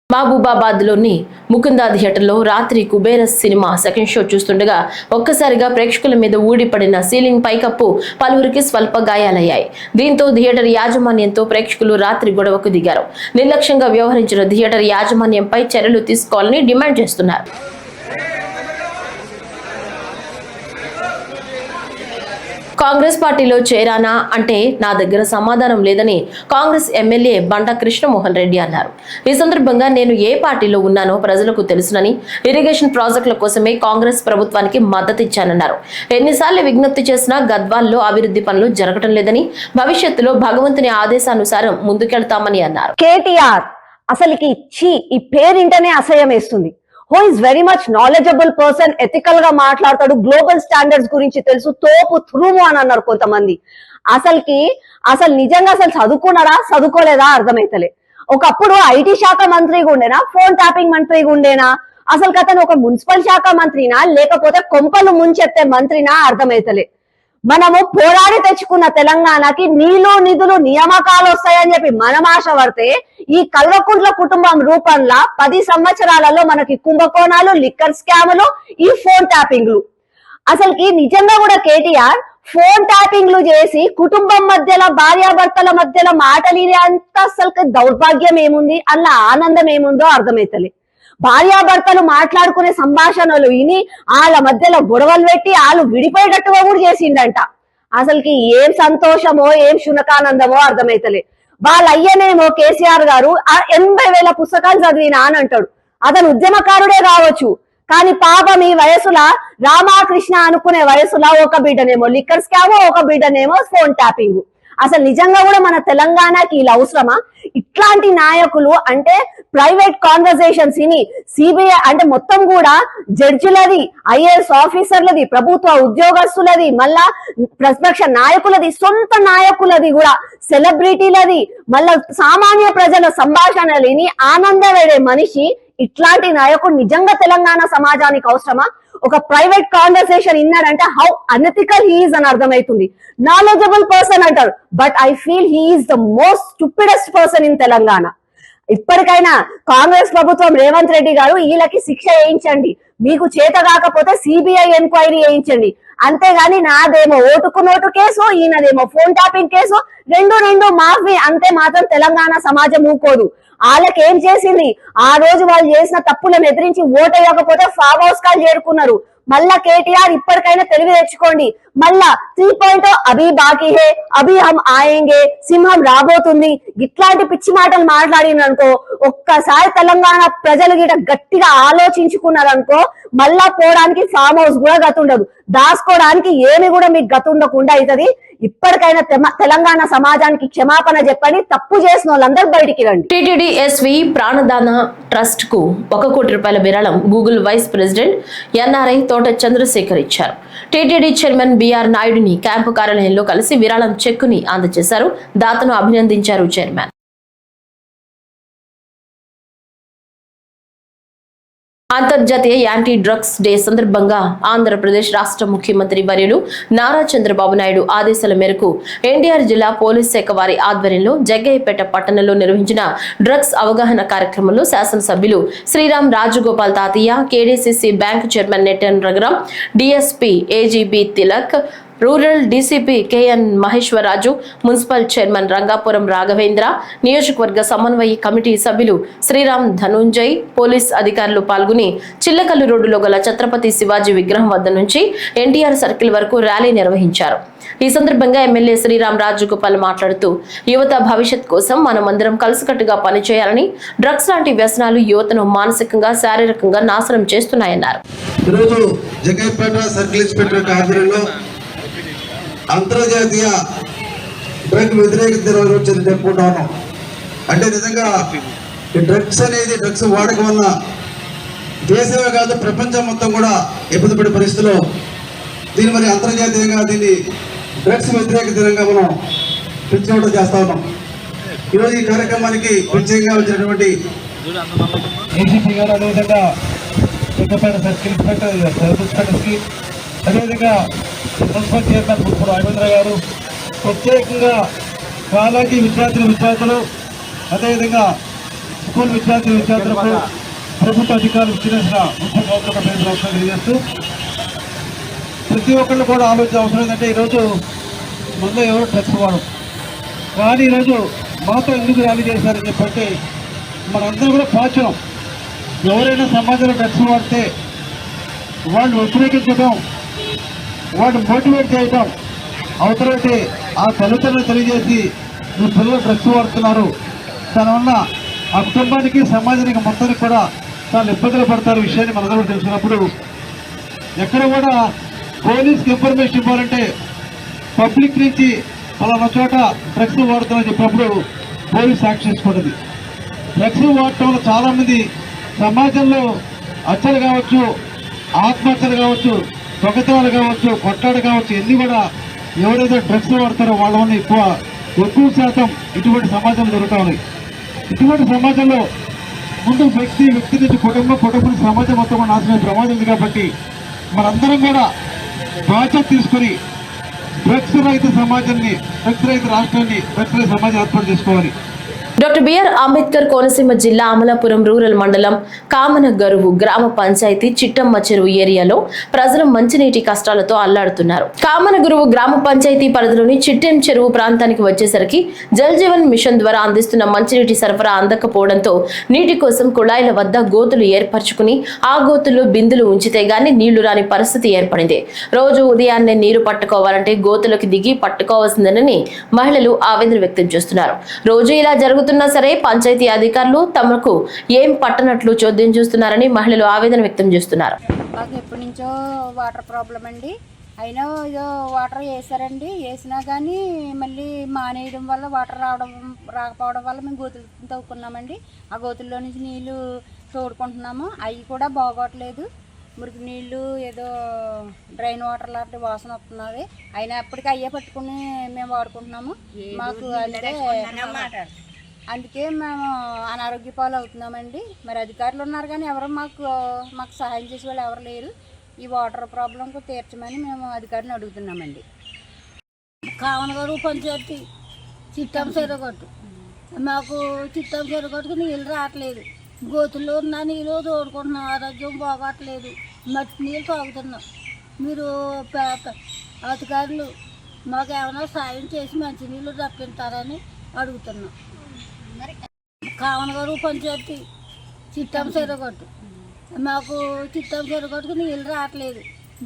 మహబూబాబాద్ లోని ముకుందా థియేటర్లో రాత్రి కుబేర సినిమా సెకండ్ షో చూస్తుండగా ఒక్కసారిగా ప్రేక్షకుల మీద ఊడిపడిన సీలింగ్ పైకప్పు పలువురికి స్వల్ప గాయాలయ్యాయి. దీంతో థియేటర్ యాజమాన్యంతో ప్రేక్షకులు రాత్రి గొడవకు దిగారు. నిర్లక్ష్యంగా వ్యవహరించిన థియేటర్ యాజమాన్యంపై చర్యలు తీసుకోవాలని డిమాండ్ చేస్తున్నారు. కాంగ్రెస్ పార్టీలో చేరానా అంటే నా దగ్గర సమాధానం లేదని కాంగ్రెస్ ఎమ్మెల్యే బండా కృష్ణమోహన్ రెడ్డి అన్నారు. ఈ సందర్భంగా నేను ఏ పార్టీలో ఉన్నానో ప్రజలకు తెలుసునని, ఇరిగేషన్ ప్రాజెక్టుల కోసమే కాంగ్రెస్ ప్రభుత్వానికి మద్దతు ఇచ్చానన్నారు. ఎన్నిసార్లు విజ్ఞప్తి చేసినా గద్వాల్లో అభివృద్ధి పనులు జరగడం లేదని, భవిష్యత్తులో భగవంతుని ఆదేశానుసారం ముందుకెళ్తామని అన్నారు. కేటీఆర్ అసలుకి ఈ పేరింటనే అసహ్యం వేస్తుంది. Who is very much knowledgeable person, ethical గా మాట్లాడతాడు, గ్లోబల్ స్టాండర్డ్స్ గురించి తెలుసు, తోపు తురుము అని అన్నారు కొంతమంది. అసలు నిజంగా చదువుకున్నారా చదువుకోలేదా అర్థమైతలే. ఒకప్పుడు ఐటీ శాఖ మంత్రిగా ఉండేనా, ఫోన్ ట్యాపింగ్ మంత్రిగా ఉండేనా, అసలు అతను ఒక మున్సిపల్ శాఖ మంత్రినా లేకపోతే కొంపలు ముంచెత్తే మంత్రినా అర్థమైతలే. మనము పోరాడి తెచ్చుకున్న తెలంగాణకి నీళ్లు నిధులు నియామకాలు వస్తాయని చెప్పి మనం ఆశ పడితే ఈ కల్వకుంట్ల కుటుంబం రూపంలో 10 సంవత్సరాలలో మనకి కుంభకోణాలు, లిక్కర్ స్కాములు, ఈ ఫోన్ ట్యాపింగ్లు. అసలుకి నిజంగా కూడా కేటీఆర్ ఫోన్ ట్యాపింగ్లు చేసి కుటుంబం మధ్యలో, భార్యాభర్తల మధ్యలో మాటలినే అంత అసలు దౌర్భాగ్యం ఏముంది, అలా ఆనందం ఏముందో అర్థమైతలే. భార్యాభర్తలు మాట్లాడుకునే సంభాషణలు విని వాళ్ళ మధ్యలో గొడవలు పెట్టి వాళ్ళు విడిపోయేటట్టుగా కూడా చేసిండంట. అసలుకి ఏం సంతోషమో ఏం శునకానందమో అర్థమైతలే. వాళ్ళ అయ్యనేమో కేసీఆర్ గారు 80,000 పుస్తకాలు చదివినా అని అంటాడు. అతను ఉద్యమకారుడే కావచ్చు, కానీ పాపం ఈ వయసులో రామకృష్ణ అనుకునే వయసులో ఒక బిడ్డనేమో లిక్కర్ స్కామ్, ఒక బిడ్డనేమో ఫోన్ ట్యాపింగ్. అసలు నిజంగా కూడా మన తెలంగాణకి ఇలా అవసరమా? ఇట్లాంటి నాయకులు అంటే ప్రైవేట్ కాన్వర్సేషన్స్ ఇని సిబిఐ అంటే మొత్తం కూడా జడ్జిలది, ఐఏఎస్ ఆఫీసర్లది, ప్రభుత్వ ఉద్యోగస్తులది, మళ్ళా ప్రతిపక్ష నాయకులది, సొంత నాయకులది కూడా, సెలబ్రిటీలది, మళ్ళా సామాన్య ప్రజల సంభాషణలు విని ఆనందపడే మనిషి ఇట్లాంటి నాయకుడు నిజంగా తెలంగాణ సమాజానికి అవసరమా? ఒక ప్రైవేట్ కాన్వర్సేషన్ ఇన్నాడంటే హౌ అనెథికల్ హీఈస్ అని అర్థమవుతుంది. నాలెడ్జబుల్ పర్సన్ అంటారు, but I feel he's the most stupidest person in Telangana. ఇప్పటికైనా కాంగ్రెస్ ప్రభుత్వం రేవంత్ రెడ్డి గారు వీళ్ళకి శిక్ష వేయించండి. మీకు చేత కాకపోతే సిబిఐ ఎంక్వైరీ చేయించండి. అంతేగాని నాదేమో ఓటుకు నోటు కేసు, ఈయనదేమో ఫోన్ ట్యాపింగ్ కేసు, రెండు మాఫీ అంతే మాత్రం తెలంగాణ సమాజం ఊకోదు. వాళ్ళకి ఏం చేసింది? ఆ రోజు వాళ్ళు చేసిన తప్పులను ఎదిరించి ఓటేయకపోతే ఫామ్ హౌస్ కాల్ చేరుకున్నారు. మళ్ళా కేటీఆర్ ఇప్పటికైనా తెలివి తెచ్చుకోండి. మళ్ళా 3.0 అభి బాకీ హే, అభి హమ్ ఆయేంగే, సింహం రాబోతుంది, ఇట్లాంటి పిచ్చి మాటలు మాట్లాడిననుకో, ఒక్కసారి తెలంగాణ ప్రజలు గిట గట్టిగా ఆలోచించుకున్నారనుకో, మళ్ళా పోవడానికి ఫామ్ హౌస్ కూడా గతుండదు, దాచుకోవడానికి ఏమి కూడా మీకు గతుండకుండా అవుతుంది. ఇప్పటికైనా తెలంగాణ సమాజానికి క్షమాపణ చెప్పండి. తప్పు చేసిన వాళ్ళందరూ బయటికి రండి. టీటీడీ ఎస్వి ప్రాణదాన ట్రస్ట్ కు 1 కోటి రూపాయల విరాళం గూగుల్ వైస్ ప్రెసిడెంట్ ఎన్ఆర్ఐ తోట చంద్రశేఖర్ ఇచ్చారు. టీటీడీ చైర్మన్ బిఆర్ నాయుడిని క్యాంపు కార్యాలయంలో కలిసి విరాళం చెక్కుని అందజేశారు. దాతను అభినందించారు చైర్మన్. అంతర్జాతీయ యాంటీ డ్రగ్స్ డే సందర్భంగా ఆంధ్రప్రదేశ్ రాష్ట్ర ముఖ్యమంత్రి వర్యులు నారా చంద్రబాబు నాయుడు ఆదేశాల మేరకు ఎన్టీఆర్ జిల్లా పోలీస్ శాఖ వారి ఆధ్వర్యంలో జగ్గయ్యపేట పట్టణంలో నిర్వహించిన డ్రగ్స్ అవగాహన కార్యక్రమంలో శాసనసభ్యులు Sriram Rajagopal Tatayya, KDCC bank chairman Nettem Raghuram, DSP AGB Tilak, rural DCP KN Maheswararaju, municipal chairman Rangapuram Raghavendra, నియోజకవర్గ సమన్వయ కమిటీ సభ్యులు శ్రీరామ్ ధనుంజయ్, పోలీస్ అధికారులు పాల్గొని చిల్లకల్లు రోడ్డులో గల ఛత్రపతి శివాజీ విగ్రహం వద్ద నుంచి ఎన్టీఆర్ సర్కిల్ వరకు ర్యాలీ నిర్వహించారు. ఈ సందర్భంగా ఎమ్మెల్యే శ్రీరామ్ రాజగోపాల్ మాట్లాడుతూ, యువత భవిష్యత్ కోసం మనమందరం కలిసికట్టుగా పనిచేయాలని, డ్రగ్స్ లాంటి వ్యసనాలు యువతను మానసికంగా, శారీరకంగా నాశనం చేస్తున్నాయన్నారు. అంతర్జాతీయ డ్రగ్ వ్యతిరేక దినోత్సవం జరుపుకుంటా ఉన్నాం. అంటే నిజంగా ఈ డ్రగ్స్ అనేది, డ్రగ్స్ వాడకం వల్ల దేశమే కాదు ప్రపంచం మొత్తం కూడా ఇబ్బంది పడే పరిస్థితిలో దీన్ని మరి అంతర్జాతీయంగా దీన్ని డ్రగ్స్ వ్యతిరేక దినంగా మనం పిలుచుకోవడం చేస్తా ఉన్నాం. ఈరోజు ఈ కార్యక్రమానికి ప్రత్యేకంగా వచ్చినటువంటి ఏసీపీ గారు, అదేవిధంగా పెద్దపేట సర్కిల్ ఇన్స్పెక్టర్కి, అదేవిధంగా మున్సిపల్ చైర్మన్ ముప్పుడు రాఘవేంద్ర గారు, ప్రత్యేకంగా కాలేజీ విద్యార్థులు, అదేవిధంగా స్కూల్ విద్యార్థులకు ప్రభుత్వ అధికారులు ఇచ్చిన ముఖ్య తెలియజేస్తూ, ప్రతి ఒక్కళ్ళు కూడా ఆలోచన అవసరం ఏంటంటే, ఈరోజు మనలో ఎవరు డ్రగ్స్ వాడరు, కానీ ఈరోజు మాతో ఎందుకు ర్యాలీ చేశారని చెప్పంటే, మనందరూ కూడా పాచనం. ఎవరైనా సమాజంలో డ్రగ్స్ వాడితే వాళ్ళు వ్యతిరేకించడం, వాడు మోటివేట్ చేయడం, అవసరమైతే ఆ తల్లిదండ్రులు తెలియజేసి మీ పిల్లలు డ్రగ్స్ వాడుతున్నారు, దానివల్ల ఆ కుటుంబానికి, సమాజానికి మొత్తానికి కూడా చాలా ఇబ్బందులు పడతారు విషయాన్ని మనందరూ తెలిసినప్పుడు, ఎక్కడ కూడా పోలీస్కి ఇన్ఫర్మేషన్ ఇవ్వాలంటే పబ్లిక్ నుంచి పలానా చోట డ్రగ్స్ వాడుతామని చెప్పినప్పుడు పోలీస్ యాక్షన్ తీసుకుంటుంది. డ్రగ్స్ వాడటం వల్ల చాలామంది సమాజంలో హత్యలు కావచ్చు, ఆత్మహత్యలు కావచ్చు, దొంగతనాలు కావచ్చు, కొట్టాడు కావచ్చు, ఎన్ని కూడా ఎవరైతే డ్రగ్స్ వాడతారో వాళ్ళ వల్ల ఎక్కువ శాతం ఇటువంటి సమాజంలో జరుగుతూ ఉన్నాయి. ఇటువంటి సమాజంలో ముందు వ్యక్తి నుంచి కుటుంబం సమాజం మొత్తం కూడా నాశనం ప్రమాదం ఉంది. కాబట్టి మనందరం కూడా బాధ్యత తీసుకుని డ్రగ్స్ రహిత సమాజాన్ని, డ్రగ్స్ రహిత రాష్ట్రాన్ని, డ్రగ్స్ రహిత సమాజం ఏర్పాటు చేసుకోవాలి. డాక్టర్ బిఆర్ అంబేద్కర్ కోనసీమ జిల్లా అమలాపురం రూరల్ మండలం కామనగరువు గ్రామ పంచాయతీ చిట్టమ్మ చెరువు ఏరియాలో ప్రజలు మంచినీటి కష్టాలతో అల్లాడుతున్నారు. కామనగరువు గ్రామ పంచాయతీ పరిధిలోని చిట్టెం చెరువు ప్రాంతానికి వచ్చేసరికి జల్ జీవన్ మిషన్ ద్వారా అందిస్తున్న మంచినీటి సరఫరా అందకపోవడంతో నీటి కోసం కుళాయిల వద్ద గోతులు ఏర్పరచుకుని ఆ గోతుల్లో బిందులు ఉంచితే గానీ నీళ్లు రాని పరిస్థితి ఏర్పడింది. రోజు ఉదయాన్నే నీరు పట్టుకోవాలంటే గోతులకు దిగి పట్టుకోవాల్సిందేనని మహిళలు ఆవేదన వ్యక్తం చేస్తున్నారు. రోజు ఇలా జరుగుతున్నా సరే పంచాయతీ అధికారులు తమకు ఏం పట్టనట్లు చోద్యం చూస్తున్నారని మహిళలు ఆవేదన వ్యక్తం చేస్తున్నారు. మాకు ఎప్పటి నుంచో వాటర్ ప్రాబ్లం అండి. అయినా ఏదో వాటర్ వేసారండి, వేసినా కానీ మళ్ళీ మానేయడం వల్ల వాటర్ రాకపోవడం వల్ల మేము గోతులు తవ్వుకున్నామండి. ఆ గోతుల్లో నుంచి నీళ్లు తోడుకుంటున్నాము, అవి కూడా బాగోట్లేదు. మురికి నీళ్లు ఏదో డ్రైన్ వాటర్ లాంటి వాసన వస్తున్నది. అయినప్పటికీ అయ్యే పట్టుకుని మేము వాడుకుంటున్నాము. మాకు అందుకే మేము అనారోగ్య పాలు అవుతున్నామండి. మరి అధికారులు ఉన్నారు కానీ ఎవరు మాకు సహాయం చేసే వాళ్ళు ఎవరు లేరు. ఈ వాటర్ ప్రాబ్లంకు తీర్చమని మేము అధికారిని అడుగుతున్నామండి. కావనగారు పంచాయతీ చిట్టం చెరుగట్టు మాకు చిత్తం చెరుగట్టుకు నీళ్ళు రావట్లేదు, గోతుల్లో ఉన్న నీళ్ళు తోడుకుంటున్నాం, ఆరోగ్యం బాగోట్లేదు, మట్టి నీళ్ళు తాగుతున్నాం. మీరు అధికారులు మాకు ఏమైనా సాయం చేసి మంచినీళ్ళు రప్పిస్తారని అడుగుతున్నాం. కావన గారు పంచాయతీ చిత్తం చెరుగట్టు, మాకు చిత్తం చెరుగట్టుకు నీళ్ళు రావట్లేదు,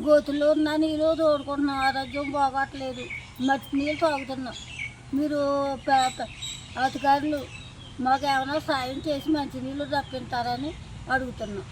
గోతుల్లో ఉన్న నీళ్ళు తోడుకుంటున్నాం, ఆరోగ్యం బాగోట్లేదు, మట్టి నీళ్ళు తాగుతున్నాం. మీరు అధికారులు మాకు ఏమైనా సాయం చేసి మంచినీళ్ళు రప్పిస్తారని అడుగుతున్నాం.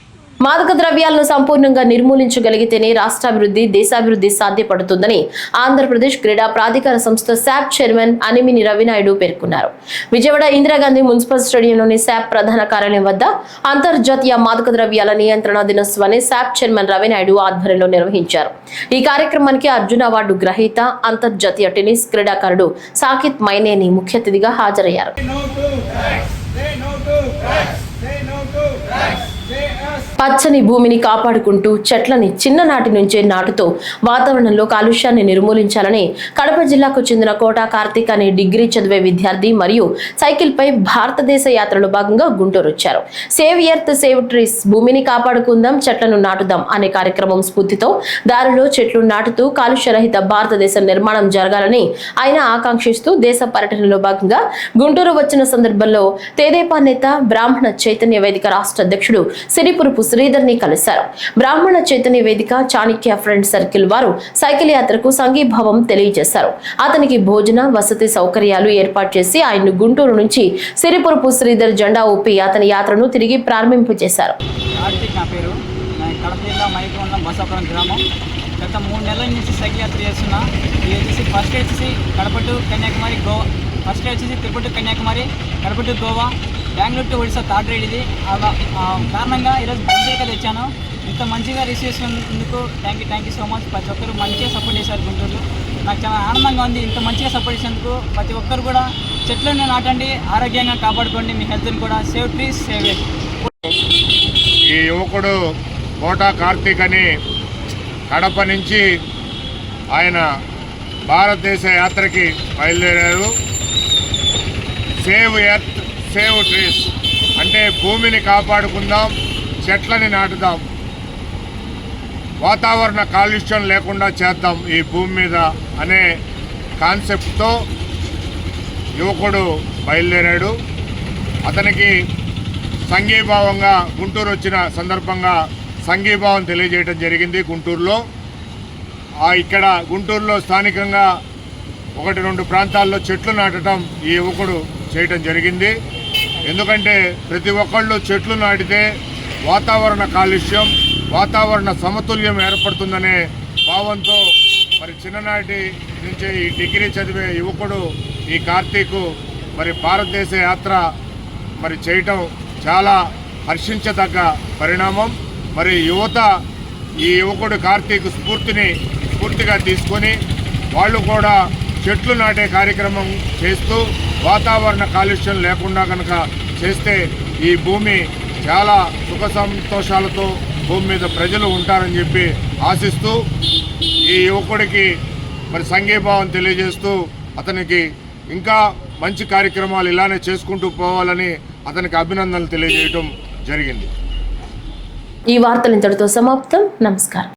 మాదక ద్రవ్యాలను సంపూర్ణంగా నిర్మూలించగలిగితేనే రాష్ట్రాభివృద్ధి, దేశాభివృద్ధి సాధ్యపడుతుందని ఆంధ్రప్రదేశ్ క్రీడా ప్రాధికార సంస్థ శాప్ చైర్మన్ అనిమిని రవినాయుడు పేర్కొన్నారు. విజయవాడ ఇందిరాగాంధీ మున్సిపల్ స్టేడియంలోని శాప్ ప్రధాన కార్యాలయం వద్ద అంతర్జాతీయ మాదక ద్రవ్యాల నియంత్రణ దినోత్సవాన్ని శాప్ చైర్మన్ రవినాయుడు ఆధ్వర్యంలో నిర్వహించారు. ఈ కార్యక్రమానికి అర్జున అవార్డు గ్రహీత అంతర్జాతీయ టెన్నిస్ క్రీడాకారుడు సాకిత్ మైనేని ముఖ్య అతిథిగా హాజరయ్యారు. పచ్చని భూమిని కాపాడుకుంటూ చెట్లని చిన్ననాటి నుంచే నాటుతో వాతావరణంలో కాలుష్యాన్ని నిర్మూలించాలని కడప జిల్లాకు చెందిన కోటా కార్తీక్ అనే డిగ్రీ చదివే విద్యార్థి మరియు సైకిల్ పై భారతదేశ యాత్రలో భాగంగా గుంటూరు వచ్చారు. సేవ్ ఎర్త్ సేవ్ ట్రీస్, భూమిని కాపాడుకుందాం చెట్లను నాటుదాం అనే కార్యక్రమం స్ఫూర్తితో దారిలో చెట్లు నాటుతూ కాలుష్యరహిత భారతదేశ నిర్మాణం జరగాలని ఆయన ఆకాంక్షిస్తూ దేశ పర్యటనలో భాగంగా గుంటూరు వచ్చిన సందర్భంలో తెదేపా నేత బ్రాహ్మణ చైతన్య వేదిక రాష్ట్ర అధ్యక్షుడు సిరిపురపు శ్రీధర్ ని కలిశారు. బ్రాహ్మణ చైతన్య వేదిక చాణక్య ఫ్రెండ్ సర్కిల్ వారు సైకిల్ యాత్రకు సంఘీభావం తెలియజేశారు. అతనికి భోజన వసతి సౌకర్యాలు ఏర్పాటు చేసి ఆయన్ను గుంటూరు నుంచి సిరిపురపు శ్రీధర్ జెండా ఊపి అతని యాత్రను తిరిగి ప్రారంభింపజేశారు. గత 3 నెలల నుంచి సైకిల్ యాత్ర చేస్తున్నా. ఇది వచ్చేసి ఫస్ట్ వచ్చేసి కడప టు కన్యాకుమారి, గోవా, ఫస్ట్ వచ్చేసి Tirupati to Kanyakumari, Kadapa to Goa, Bengaluru to Odisha third ride ఇది. అలా కారణంగా ఈరోజు గుంటూరుకి తెచ్చాను. ఇంత మంచిగా రిసీవ్ చేసినందుకు థ్యాంక్ యూ సో మచ్. ప్రతి ఒక్కరు మంచిగా సపోర్ట్ చేశారు గుంటూరులో. నాకు చాలా ఆనందంగా ఉంది. ఇంత మంచిగా సపోర్ట్ చేసినందుకు ప్రతి ఒక్కరు కూడా చెట్లను నాటండి, ఆరోగ్యంగా కాపాడుకోండి, మీ హెల్త్ని కూడా. Save trees save it. ఈ యువకుడు కోటా కార్తీక్ అని కడప నుంచి ఆయన భారతదేశ యాత్రకి బయలుదేరారు. సేవ్ ఎర్త్ సేవ్ ట్రీస్ అంటే భూమిని కాపాడుకుందాం, చెట్లని నాటుదాం, వాతావరణ కాలుష్యం లేకుండా చేద్దాం ఈ భూమి మీద అనే కాన్సెప్ట్తో యువకుడు బయలుదేరాడు. అతనికి సంఘీభావంగా గుంటూరు వచ్చిన సందర్భంగా సంఘీభావం తెలియజేయడం జరిగింది. గుంటూరులో ఇక్కడ గుంటూరులో స్థానికంగా 1-2 ప్రాంతాల్లో చెట్లు నాటడం ఈ యువకుడు చేయటం జరిగింది. ఎందుకంటే ప్రతి ఒక్కళ్ళు చెట్లు నాటితే వాతావరణ కాలుష్యం, వాతావరణ సమతుల్యం ఏర్పడుతుందనే భావంతో మరి చిన్ననాటి నుంచే ఈ డిగ్రీ చదివే యువకుడు ఈ కార్తీక్ మరి భారతదేశ యాత్ర మరి చేయటం చాలా హర్షించదగ్గ పరిణామం. మరి యువత ఈ యువకుడు కార్తీక్ స్ఫూర్తిగా తీసుకొని వాళ్ళు కూడా చెట్లు నాటే కార్యక్రమం చేస్తూ వాతావరణ కాలుష్యం లేకుండా కనుక చేస్తే ఈ భూమి చాలా సుఖ సంతోషాలతో భూమి మీద ప్రజలు ఉంటారని చెప్పి ఆశిస్తూ ఈ యువకుడికి మరి సంఘీభావం తెలియజేస్తూ అతనికి ఇంకా మంచి కార్యక్రమాలు ఇలానే చేసుకుంటూ పోవాలని అతనికి అభినందనలు తెలియజేయడం జరిగింది. ఈ వార్తలు ఇంతటితో సమాప్తం. నమస్కారం.